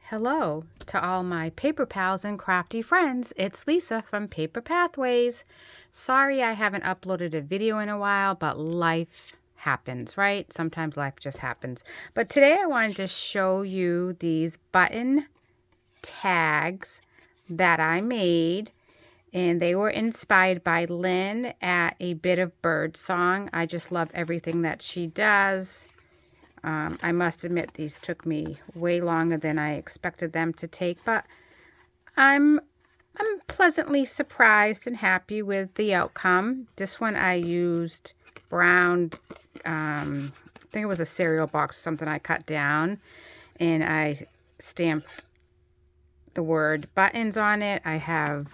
Hello to all my paper pals and crafty friends. It's Lisa from Paper Pathways. Sorry I haven't uploaded a video in a while, but life happens, right? Sometimes life just happens. But today I wanted to show you these button tags that I made, and they were inspired by Lynn at A Bit of Bird Song. I just love everything that she does. I must admit these took me way longer than I expected them to take, but I'm pleasantly surprised and happy with the outcome. This one I used brown, I think it was a cereal box, something I cut down, and I stamped the word buttons on it. I have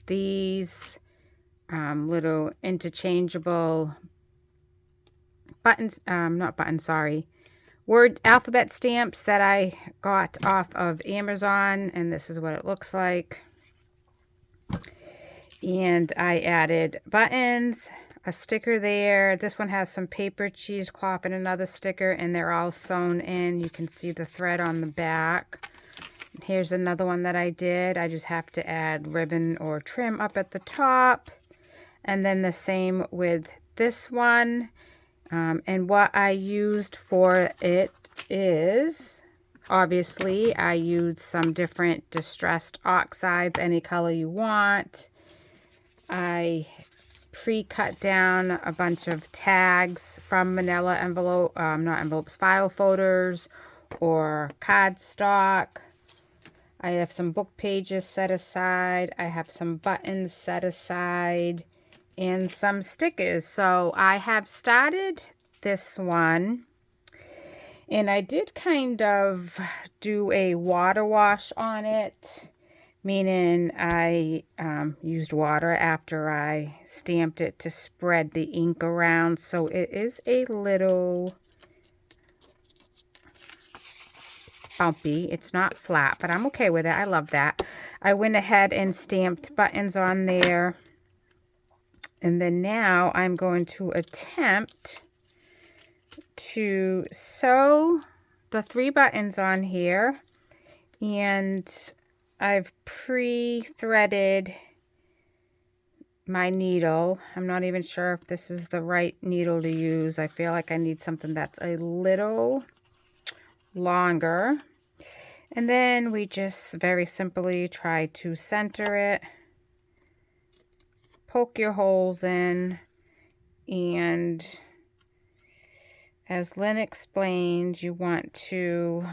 these little interchangeable buttons, not buttons, sorry, word alphabet stamps that I got off of Amazon, and this is what it looks like. And I added buttons, a sticker there. This one has some paper, cheesecloth, and another sticker, and they're all sewn in. You can see the thread on the back. Here's another one that I did. I just have to add ribbon or trim up at the top. And then the same with this one. And what I used for it is, obviously, I used some different distressed oxides, any color you want. I pre-cut down a bunch of tags from manila envelope, not envelopes, file folders or cardstock. I have some book pages set aside. I have some buttons set aside and some stickers. So I have started this one, and I did kind of do a water wash on it, meaning I used water after I stamped it to spread the ink around. So it is a little bumpy. It's not flat, but I'm okay with it. I love that. I went ahead and stamped buttons on there. And then now I'm going to attempt to sew the 3 buttons on here. And I've pre-threaded my needle. I'm not even sure if this is the right needle to use. I feel like I need something that's a little longer. And then we just very simply try to center it. Poke your holes in, and as Lynn explained, you want to,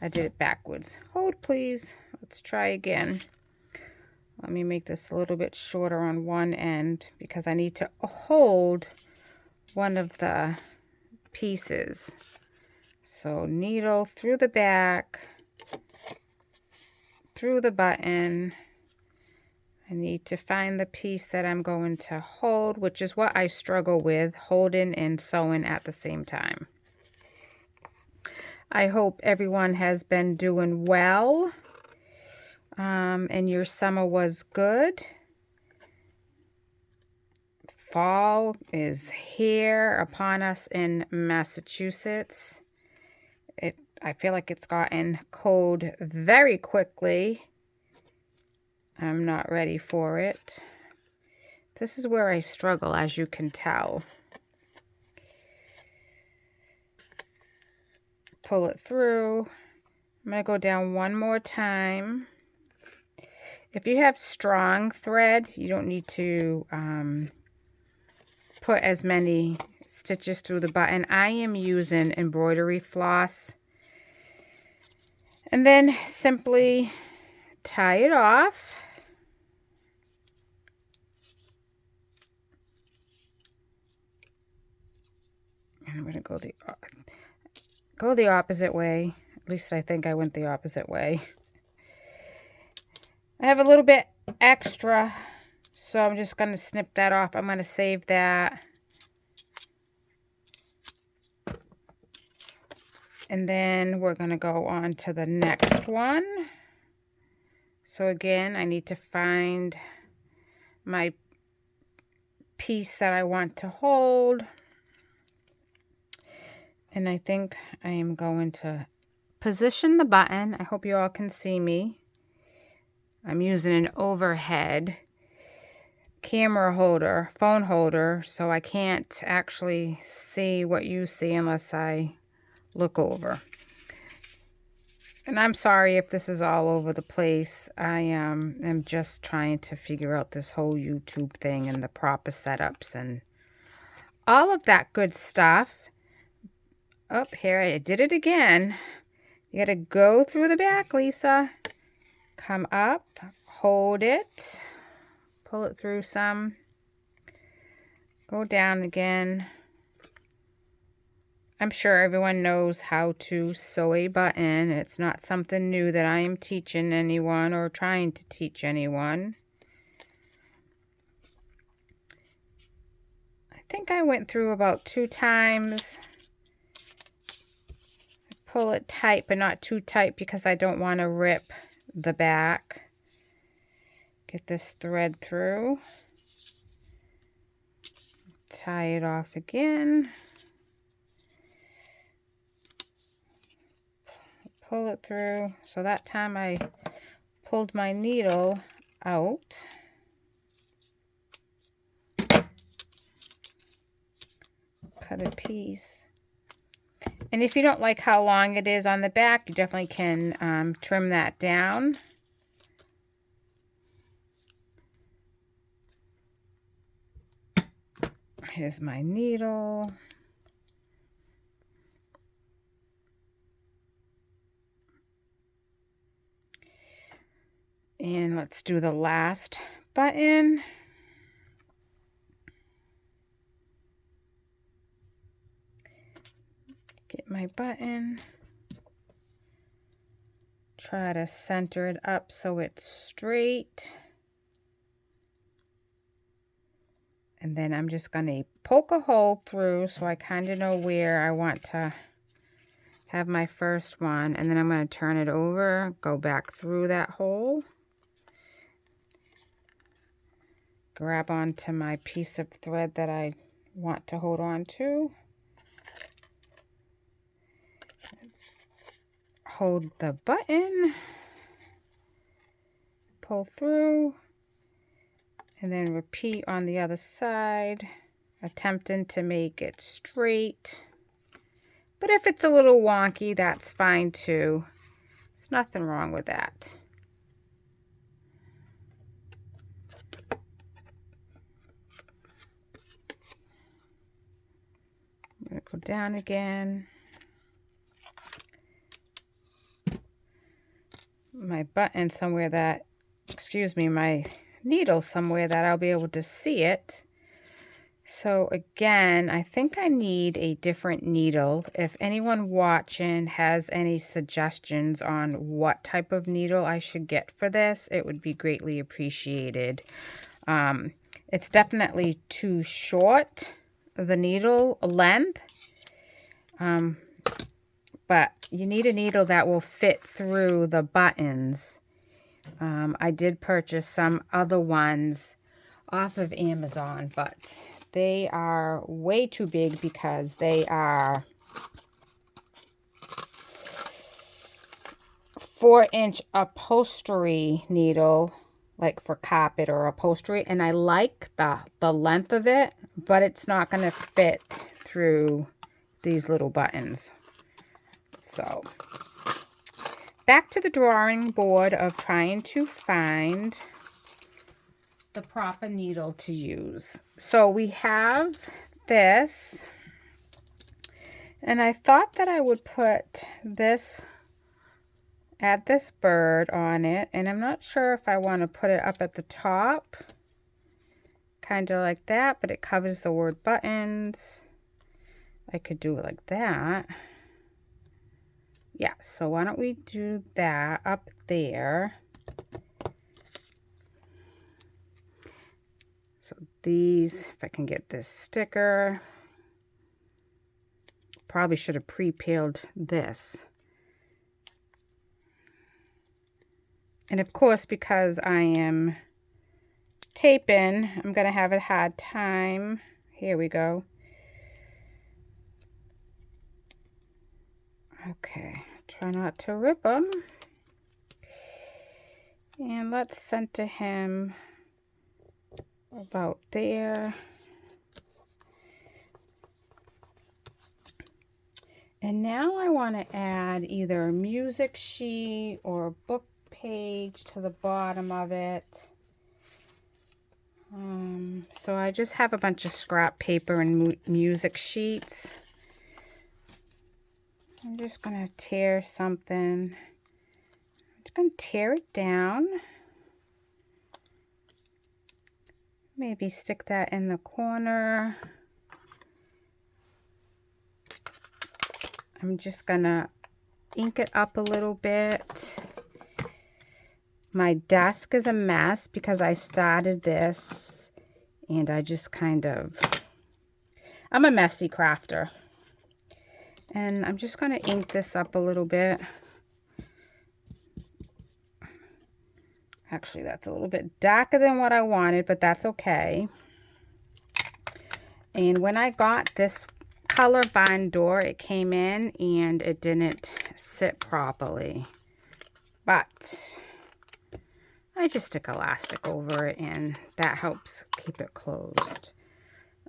I did it backwards. Hold please. Let's try again. Let me make this a little bit shorter on one end because I need to hold one of the pieces. So needle through the back, through the button. I need to find the piece that I'm going to hold, which is what I struggle with, holding and sewing at the same time. I hope everyone has been doing well, and your summer was good. Fall is here upon us in Massachusetts. I feel like it's gotten cold very quickly. I'm not ready for it. This is where I struggle, as you can tell. Pull it through. I'm going to go down one more time. If you have strong thread, you don't need to put as many stitches through the button. I am using embroidery floss. And then simply tie it off. And I'm going to go the opposite way. At least I think I went the opposite way. I have a little bit extra, so I'm just going to snip that off. I'm going to save that. And then we're going to go on to the next one. So again, I need to find my piece that I want to hold. And I think I am going to position the button. I hope you all can see me. I'm using an overhead camera holder, phone holder, so I can't actually see what you see unless I look over. And I'm sorry if this is all over the place. I am just trying to figure out this whole YouTube thing and the proper setups and all of that good stuff. Oh, here I did it again. You got to go through the back, Lisa. Come up, hold it, pull it through some, go down again. I'm sure everyone knows how to sew a button. It's not something new that I am teaching anyone or trying to teach anyone. I think I went through about 2 times. Pull it tight, but not too tight because I don't want to rip the back. Get this thread through. Tie it off again. Pull it through. So that time I pulled my needle out. Cut a piece. And if you don't like how long it is on the back, you definitely can trim that down. Here's my needle. And let's do the last button. Get my button. Try to center it up so it's straight. And then I'm just going to poke a hole through so I kind of know where I want to have my first one. And then I'm going to turn it over, go back through that hole. Grab onto my piece of thread that I want to hold on to. Hold the button. Pull through. And then repeat on the other side, attempting to make it straight. But if it's a little wonky, that's fine too. There's nothing wrong with that. I'm going to go down again. My button somewhere that, excuse me, my needle somewhere that I'll be able to see it. So again, I think I need a different needle. If anyone watching has any suggestions on what type of needle I should get for this, it would be greatly appreciated. It's definitely too short, the needle length, but you need a needle that will fit through the buttons. I did purchase some other ones off of Amazon, but they are way too big because they are 4-inch upholstery needle, like for carpet or upholstery. And I like the length of it, but it's not going to fit through these little buttons. So back to the drawing board of trying to find the proper needle to use. So we have this, and I thought that I would put this, add this bird on it, and I'm not sure if I want to put it up at the top, kind of like that, but it covers the word buttons. I could do it like that. Yeah, so why don't we do that up there. So these, if I can get this sticker, probably should have pre-peeled this. And of course, because I am taping, I'm going to have a hard time. Here we go. Okay, Try not to rip them. And let's center him about there. And now I want to add either a music sheet or a book page to the bottom of it. So I just have a bunch of scrap paper and music sheets. I'm just going to tear something. I'm just going to tear it down. Maybe stick that in the corner. I'm just going to ink it up a little bit. My desk is a mess because I started this and I just kind of, I'm a messy crafter. And I'm just going to ink this up a little bit. Actually, that's a little bit darker than what I wanted, but that's okay. And when I got this color bind door, it came in and it didn't sit properly. But I just stick elastic over it and that helps keep it closed.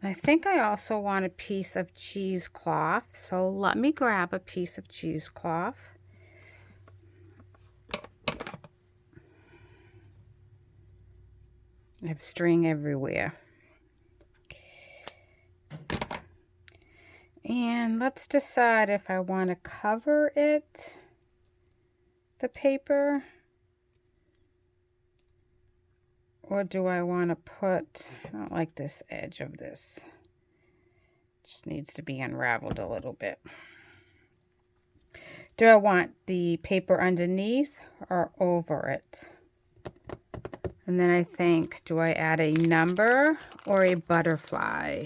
I think I also want a piece of cheesecloth, so let me grab a piece of cheesecloth. I have string everywhere. And let's decide if I want to cover it, the paper, or do I want to put, I don't like this edge of this. Just needs to be unraveled a little bit. Do I want the paper underneath or over it? And then I think, do I add a number or a butterfly?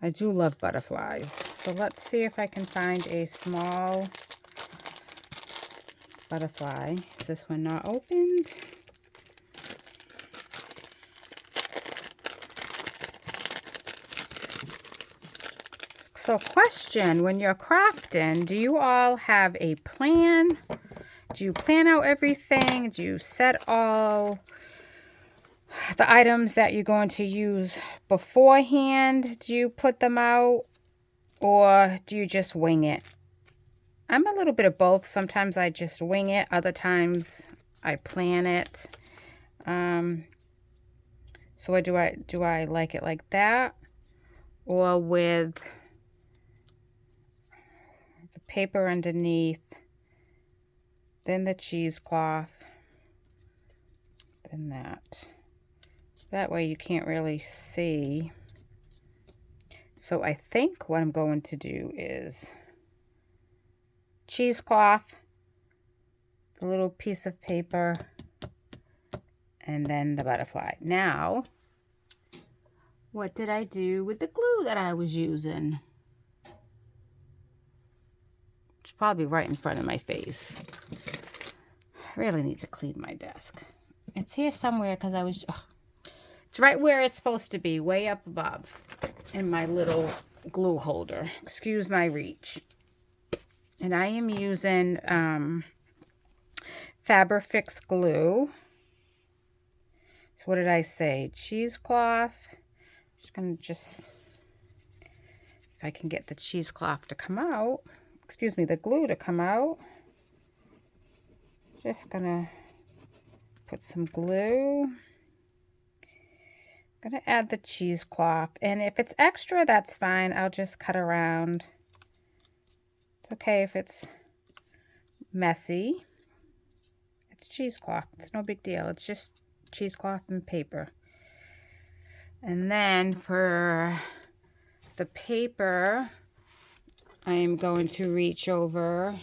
I do love butterflies. So let's see if I can find a small butterfly. Is this one not opened? So question, when you're crafting, do you all have a plan? Do you plan out everything? Do you set all the items that you're going to use beforehand? Do you put them out? Or do you just wing it? I'm a little bit of both. Sometimes I just wing it. Other times I plan it. So do I like it like that? Or with the paper underneath, then the cheesecloth, then that. That way you can't really see. So I think what I'm going to do is cheesecloth, the little piece of paper, and then the butterfly. Now, what did I do with the glue that I was using? It's probably right in front of my face. I really need to clean my desk. It's here somewhere because I was... It's right where it's supposed to be, way up above in my little glue holder. Excuse my reach. And I am using Fabrifix glue. So what did I say? Cheesecloth. Just going to if I can get the cheesecloth to come out. Excuse me, the glue to come out. Just going to put some glue. I'm going to add the cheesecloth. And if it's extra, that's fine. I'll just cut around. It's okay if it's messy. It's cheesecloth. It's no big deal. It's just cheesecloth and paper. And then for the paper, I am going to reach over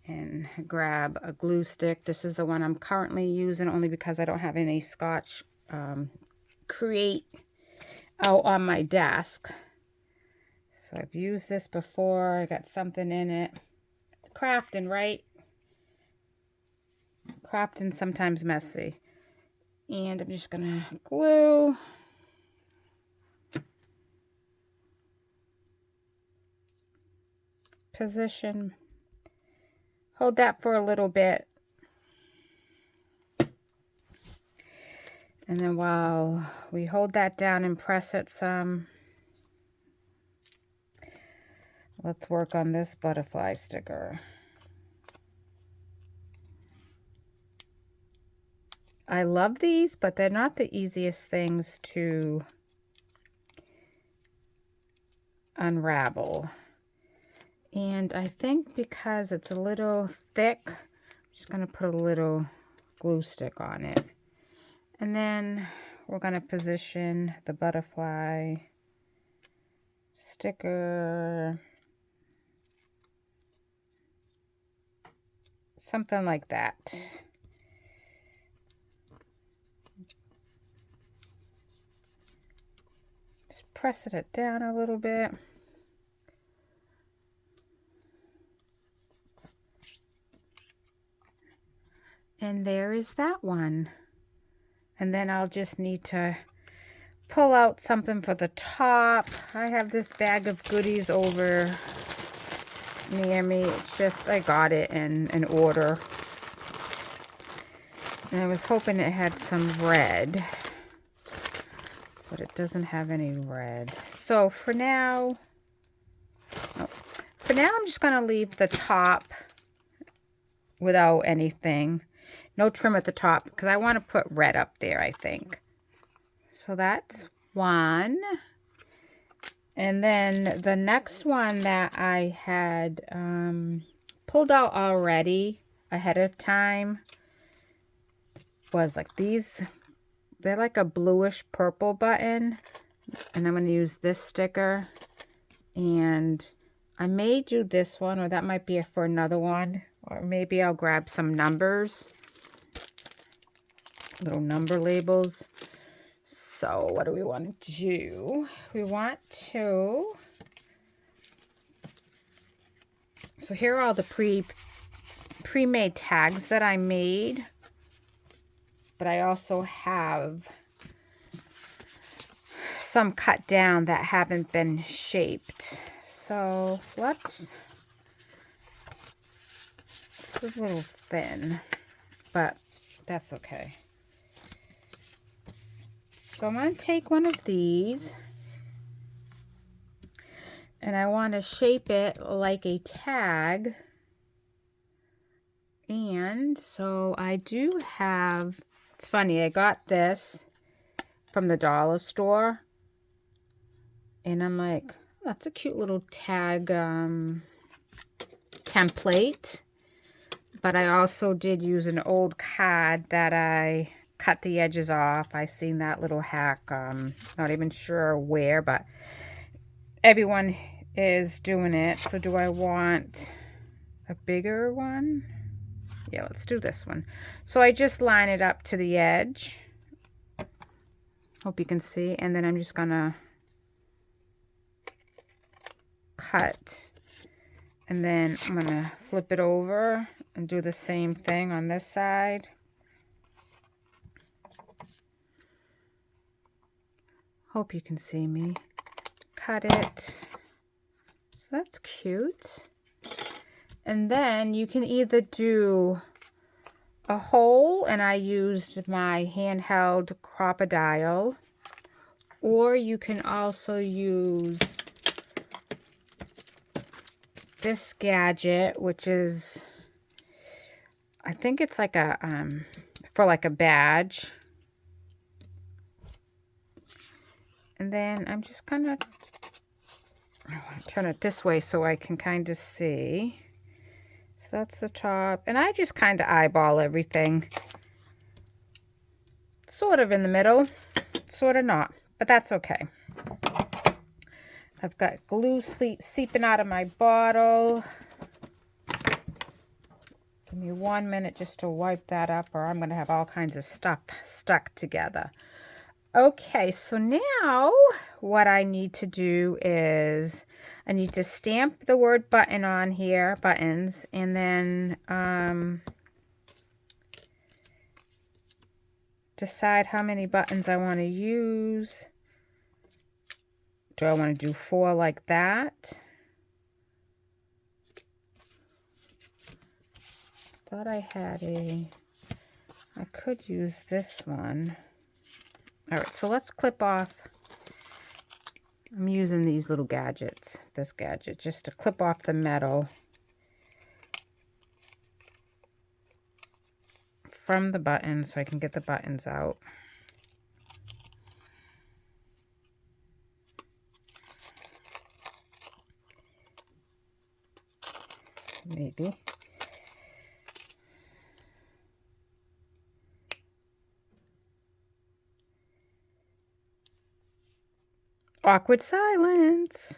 and grab a glue stick. This is the one I'm currently using only because I don't have any Scotch Create out on my desk. So I've used this before. I got something in it. Crafting, right? Crafting sometimes messy. And I'm just gonna glue. position. Hold that for a little bit. And then while we hold that down and press it some, let's work on this butterfly sticker. I love these, but they're not the easiest things to unravel. And I think because it's a little thick, I'm just going to put a little glue stick on it. And then we're going to position the butterfly sticker something like that. Just pressing it down a little bit. And there is that one. And then I'll just need to pull out something for the top. I have this bag of goodies over near me. It's just, I got it in an order. And I was hoping it had some red, but it doesn't have any red. So for now, I'm just going to leave the top without anything. No trim at the top because I want to put red up there, I think. So that's one. And then the next one that I had pulled out already ahead of time was like these. They're like a bluish purple button. And I'm going to use this sticker. And I may do this one, or that might be for another one. Or maybe I'll grab some numbers. Little number labels. So what do we want to do? We want to... So here are all the pre-made tags that I made. But I also have some cut down that haven't been shaped. So let's... This is a little thin, but that's okay. So I'm going to take one of these and I want to shape it like a tag. And so I do have, it's funny, I got this from the dollar store and I'm like, oh, that's a cute little tag template. But I also did use an old card that I cut the edges off. I seen that little hack, not even sure where, but everyone is doing it. So do I want a bigger one? Yeah, let's do this one. So I just line it up to the edge. Hope you can see. And then I'm just gonna cut. And then I'm gonna flip it over and do the same thing on this side. Hope you can see me. Cut it. So that's cute. And then you can either do a hole, and I used my handheld Crop-A-Dile, or you can also use this gadget, which is, I think it's like a, for like a badge. And then I'm just kind of, I want to turn it this way so I can kind of see. So that's the top. And I just kind of eyeball everything. Sort of in the middle, sort of not, but that's okay. I've got glue seeping out of my bottle. Give me 1 minute just to wipe that up, or I'm going to have all kinds of stuff stuck together. Okay, so now what I need to do is I need to stamp the word button on here, buttons, and then decide how many buttons I want to use. Do I want to do 4 like that? thought I had I could use this one. All right, so let's clip off. I'm using these little gadgets, this gadget, just to clip off the metal from the buttons so I can get the buttons out. Maybe. Awkward silence.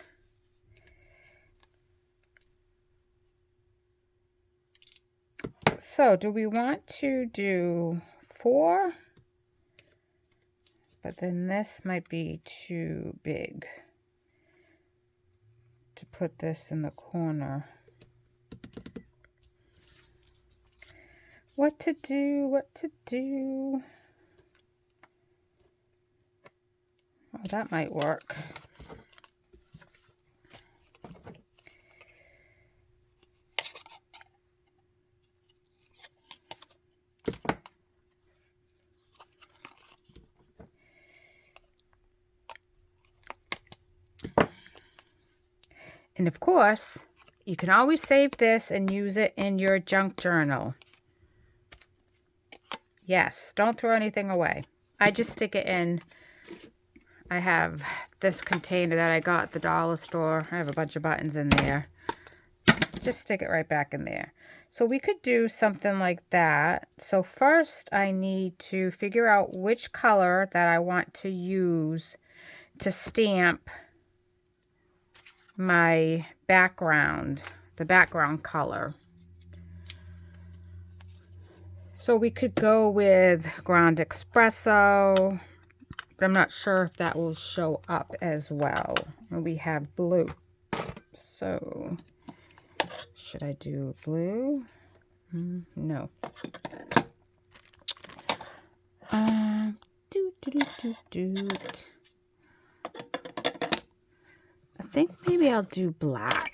So, do we want to do 4? But then this might be too big to put this in the corner. What to do, what to do. Oh, that might work. And of course, you can always save this and use it in your junk journal. Yes, don't throw anything away. I just stick it in. I have this container that I got at the dollar store. I have a bunch of buttons in there. Just stick it right back in there. So we could do something like that. So first I need to figure out which color that I want to use to stamp my background, the background color. So we could go with Ground Espresso, but I'm not sure if that will show up as well. And we have blue. So should I do blue? No. I think maybe I'll do black.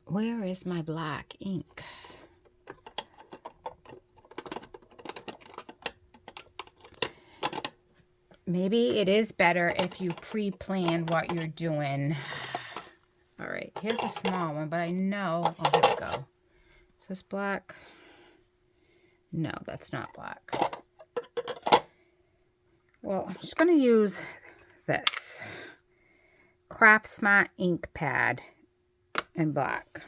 Where is my black ink? Maybe it is better if you pre-plan what you're doing. All right, here's the small one, but I know, oh, here we go. Is this black? No, that's not black. Well, I'm just going to use this Craft Smart ink pad in black.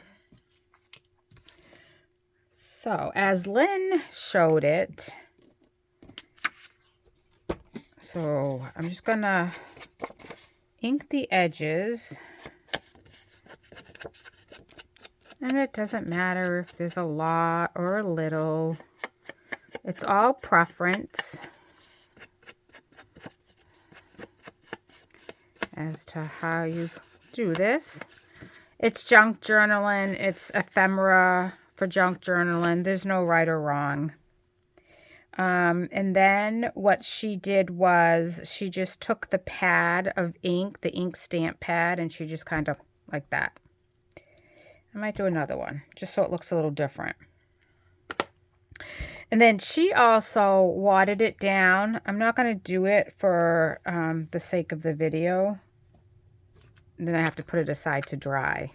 So, as Lynn showed it, so I'm just going to ink the edges. And it doesn't matter if there's a lot or a little. It's all preference as to how you do this. It's junk journaling. It's ephemera for junk journaling. There's no right or wrong. And then what she did was she just took the pad of ink, the ink stamp pad, and she just kind of like that. I might do another one just so it looks a little different. And then she also watered it down. I'm not going to do it for the sake of the video. And then I have to put it aside to dry.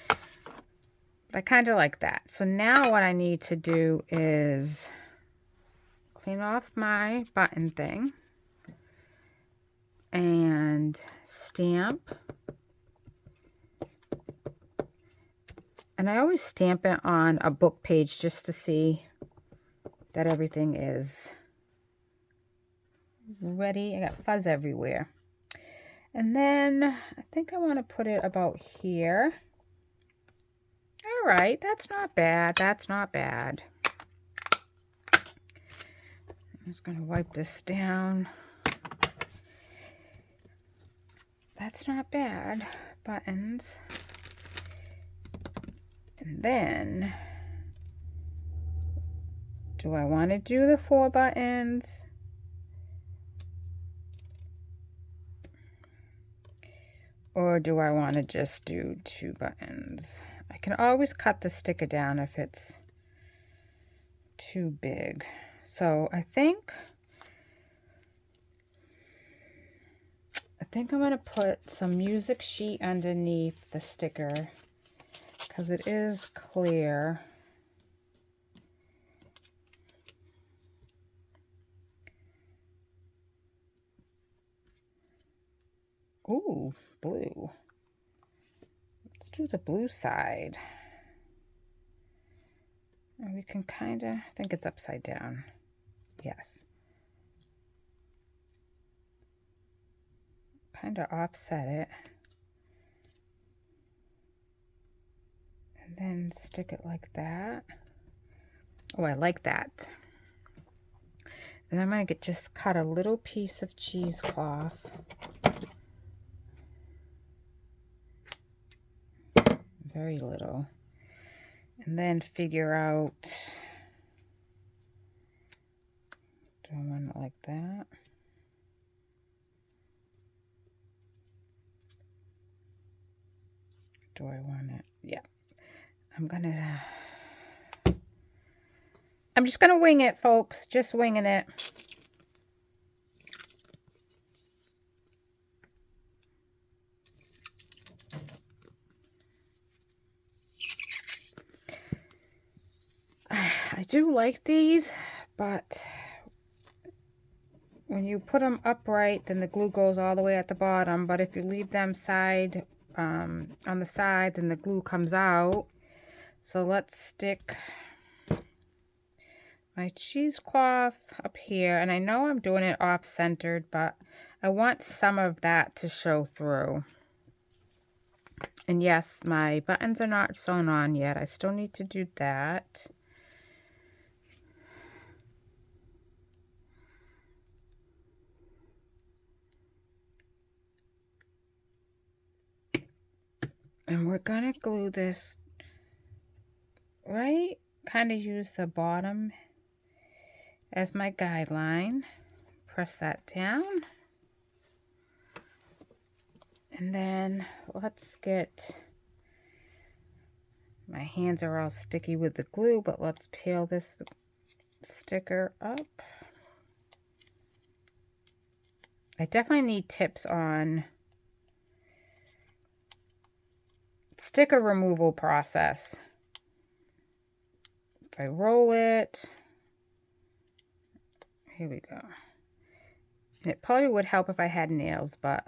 But I kind of like that. So now what I need to do is clean off my button thing and stamp. And I always stamp it on a book page just to see that everything is ready. I got fuzz everywhere. And then I think I want to put it about here. All right, that's not bad. That's not bad. I'm just going to wipe this down. That's not bad. Buttons. And then, do I want to do the 4 buttons? Or do I want to just do 2 buttons? I can always cut the sticker down if it's too big. So I think I'm going to put some music sheet underneath the sticker because it is clear. Ooh, blue. Let's do the blue side. And we can kind of, I think it's upside down. Yes. Kind of offset it. And then stick it like that. Oh, I like that. And I'm going to just cut a little piece of cheesecloth. Very little. And then figure out, do I want it like that? Do I want it? Yeah. I'm just gonna wing it, folks. Just winging it. I do like these, but when you put them upright, then the glue goes all the way at the bottom. But if you leave them on the side, then the glue comes out. So let's stick my cheesecloth up here. And I know I'm doing it off-centered, but I want some of that to show through. And yes, my buttons are not sewn on yet. I still need to do that. And we're gonna glue this right, kind of use the bottom as my guideline. Press that down. And then let's get, my hands are all sticky with the glue, but let's peel this sticker up. I definitely need tips on sticker removal process. If I roll it, here we go. And it probably would help if I had nails, but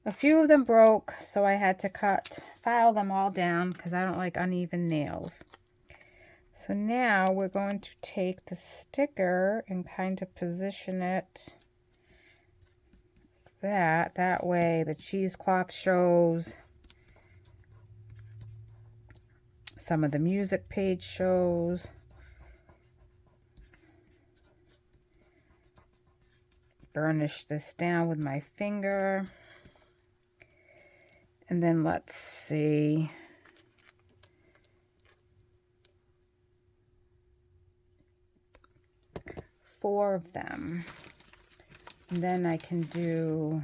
a few of them broke, so I had to file them all down because I don't like uneven nails. So now we're going to take the sticker and kind of position it that way the cheesecloth shows. Some of the music page shows. Burnish this down with my finger. And then let's see. Four of them. And then I can do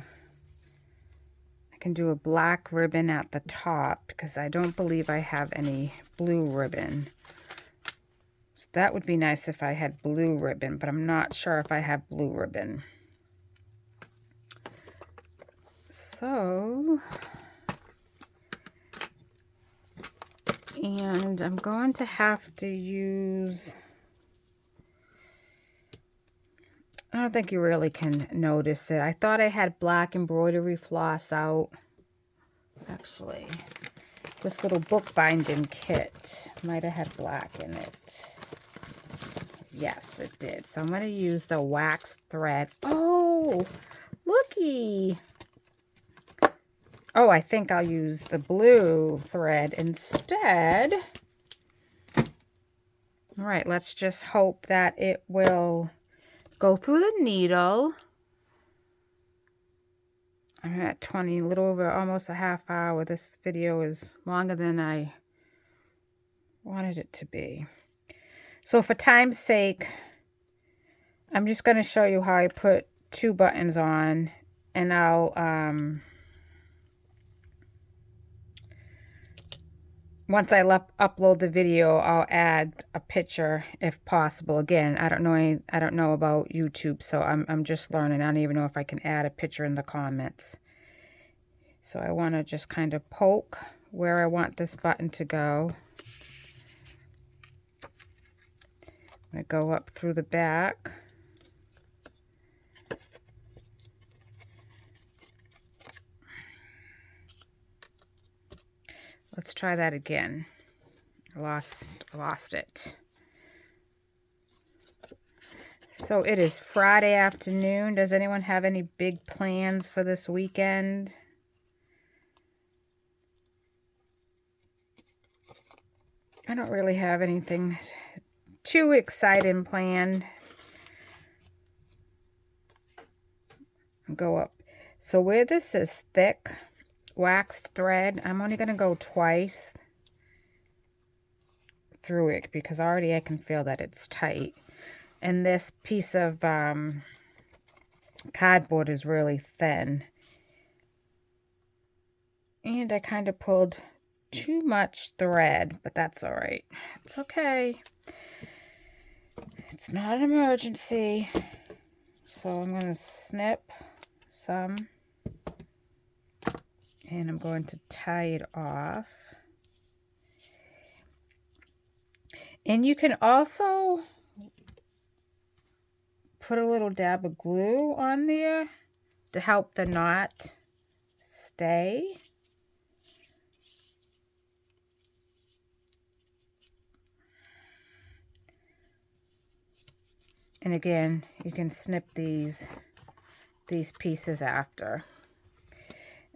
a black ribbon at the top because I don't believe I have any blue ribbon. So that would be nice if I had blue ribbon, but I'm not sure if I have blue ribbon. So, and I'm going to have to use, I don't think you really can notice it. I thought I had black embroidery floss out. Actually, this little bookbinding kit might have had black in it. Yes, it did. So I'm going to use the wax thread. Oh, looky. Oh, I think I'll use the blue thread instead. All right, let's just hope that it will go through the needle. I'm at 20, a little over almost a half hour. This video is longer than I wanted it to be. So for time's sake, I'm just going to show you how I put 2 buttons on, and I'll once I upload the video, I'll add a picture if possible. Again, I don't know about YouTube, so I'm just learning. I don't even know if I can add a picture in the comments. So I want to just kind of poke where I want this button to go. I'm going to go up through the back. Let's try that again. I lost it. So it is Friday afternoon. Does anyone have any big plans for this weekend? I don't really have anything too exciting planned. Go up. So where this is thick waxed thread, I'm only going to go twice through it because already I can feel that it's tight. And this piece of cardboard is really thin. And I kind of pulled too much thread, but that's all right. It's okay. It's not an emergency. So I'm going to snip some. And I'm going to tie it off. And you can also put a little dab of glue on there to help the knot stay. And again, you can snip these pieces after.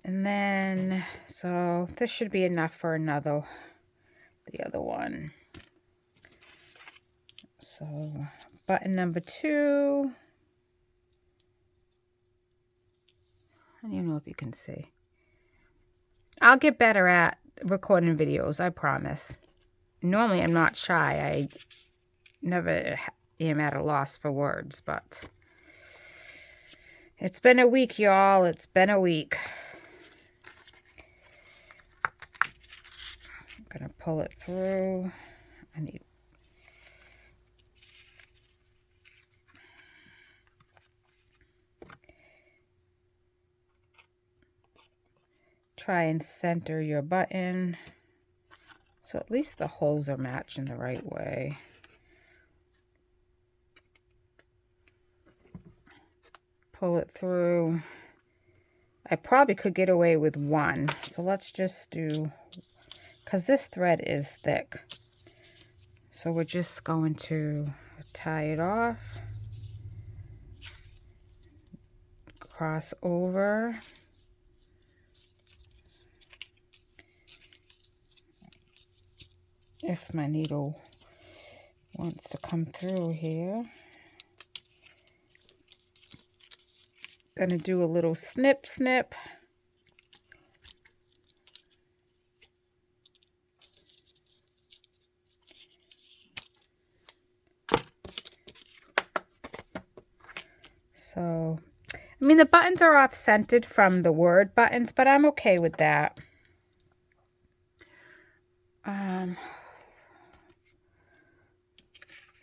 And then, so this should be enough for the other one. So button number 2. I don't even know if you can see. I'll get better at recording videos, I promise. Normally I'm not shy. I never am at a loss for words, but it's been a week, y'all. It's been a week. I'm going to pull it through. I need try and center your button so at least the holes are matching the right way. Pull it through. I probably could get away with one, so let's just do, because this thread is thick, so we're just going to tie it off, cross over, if my needle wants to come through here. Gonna do a little snip snip. So, I mean, the buttons are off-centered from the word buttons, but I'm okay with that.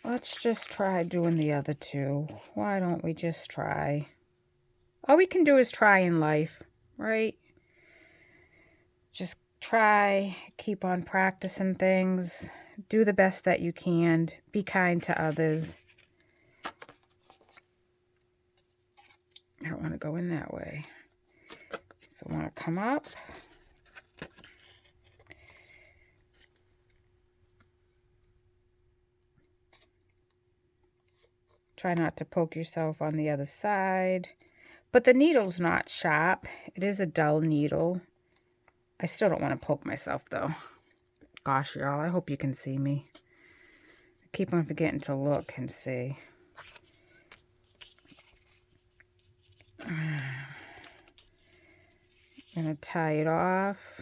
Let's just try doing the other two. Why don't we just try? All we can do is try in life, right? Just try, keep on practicing things, do the best that you can, be kind to others. I don't want to go in that way. So I want to come up. Try not to poke yourself on the other side. But the needle's not sharp. It is a dull needle. I still don't want to poke myself, though. Gosh, y'all, I hope you can see me. I keep on forgetting to look and see. I'm going to tie it off.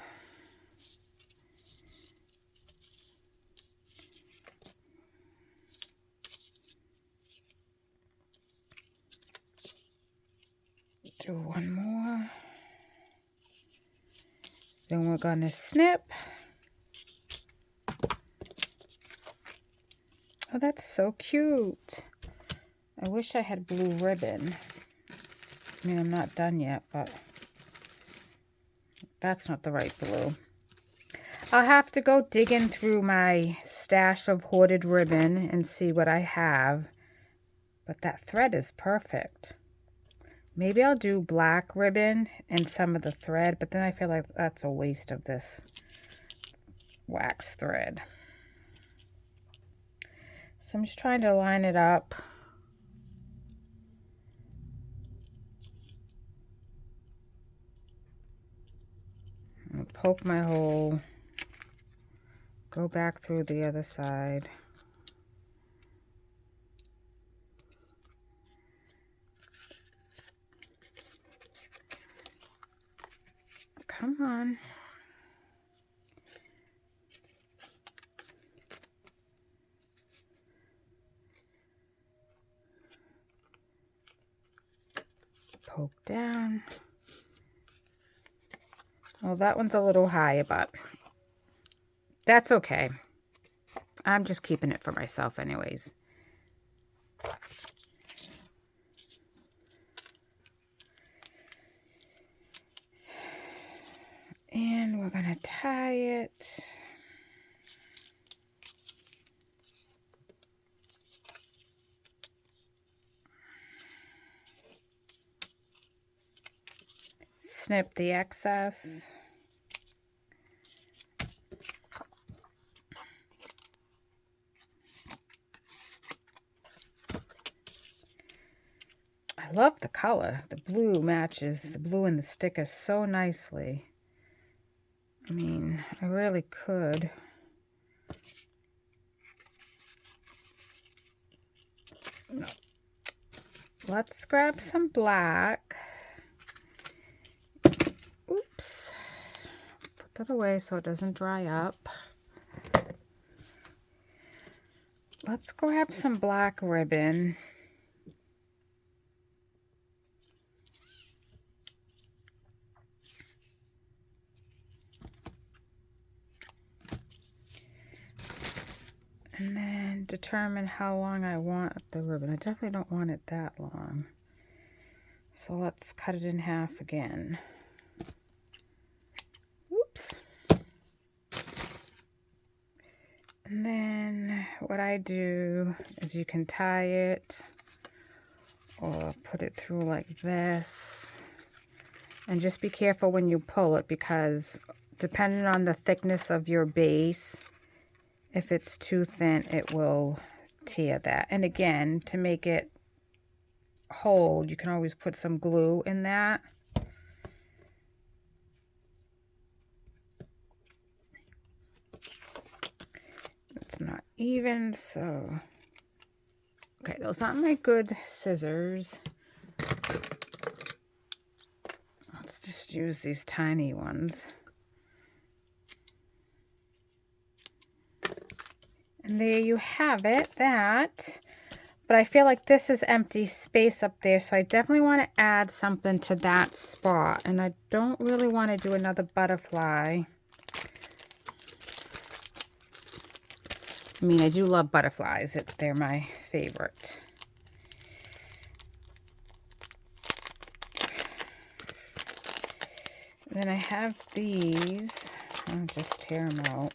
Do one more. Then we're going to snip. Oh, that's so cute. I wish I had blue ribbon. I mean, I'm not done yet, but that's not the right blue. I'll have to go digging through my stash of hoarded ribbon and see what I have. But that thread is perfect. Maybe I'll do black ribbon and some of the thread, but then I feel like that's a waste of this wax thread. So I'm just trying to line it up. I'll poke my hole. Go back through the other side. Come on. Poke down. Well, that one's a little high, but that's okay. I'm just keeping it for myself anyways. And we're gonna tie it. Snip the excess. I love the color. The blue matches the blue in the sticker so nicely. I mean, I really could. No. Let's grab some black. Oops. Put that away so it doesn't dry up. Let's grab some black ribbon. And then determine how long I want the ribbon. I definitely don't want it that long. So let's cut it in half again. Oops. And then what I do is you can tie it or put it through like this. And just be careful when you pull it, because depending on the thickness of your base, if it's too thin, it will tear that. And again, to make it hold, you can always put some glue in that. It's not even, so... Okay, those aren't my good scissors. Let's just use these tiny ones. And there you have it, that. But I feel like this is empty space up there, so I definitely want to add something to that spot. And I don't really want to do another butterfly. I mean, I do love butterflies. They're my favorite. Then I have these. I'll just tear them out.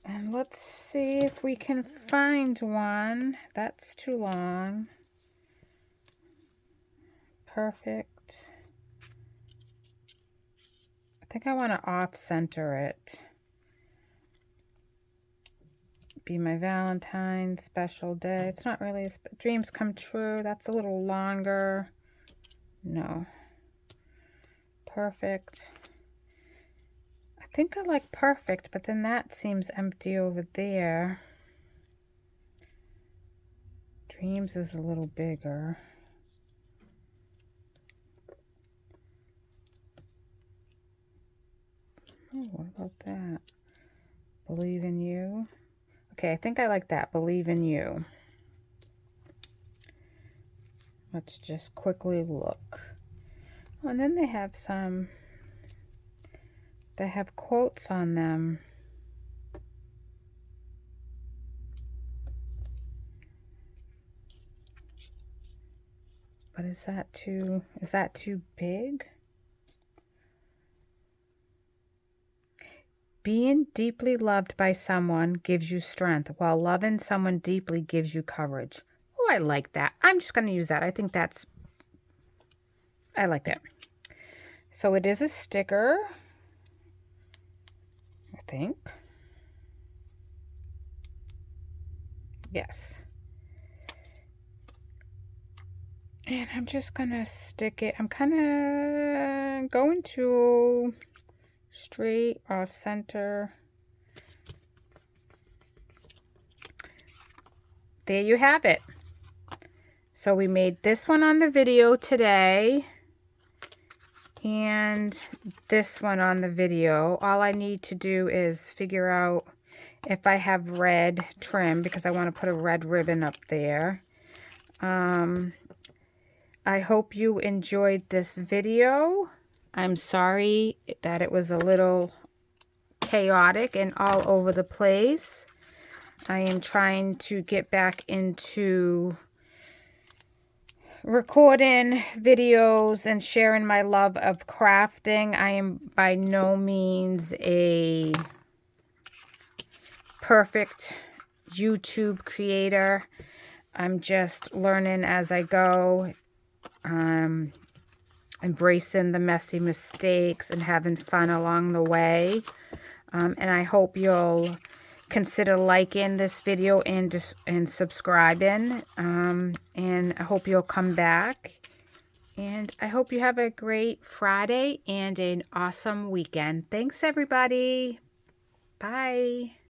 And let's see if we can find one. That's too long. Perfect. I think I want to off-center it. Be my Valentine's special day. It's not really a dreams come true. That's a little longer. No. Perfect. I think I like perfect, but then that seems empty over there. Dreams is a little bigger. Oh, what about that? Believe in you. Okay, I think I like that. Believe in you. Let's just quickly look. Oh, and then they have some, they have quotes on them. But is that too big? Being deeply loved by someone gives you strength, while loving someone deeply gives you courage. Oh, I like that. I'm just going to use that. I like that. So it is a sticker, I think. Yes. And I'm just going to stick it. I'm kind of going to straight off center. There you have it. So we made this one on the video today and this one on the video. All I need to do is figure out if I have red trim, because I want to put a red ribbon up there. I hope you enjoyed this video. I'm sorry that it was a little chaotic and all over the place. I am trying to get back into recording videos and sharing my love of crafting. I am by no means a perfect YouTube creator. I'm just learning as I go, embracing the messy mistakes and having fun along the way. And I hope you'll consider liking this video and subscribing. And I hope you'll come back. And I hope you have a great Friday and an awesome weekend. Thanks, everybody. Bye.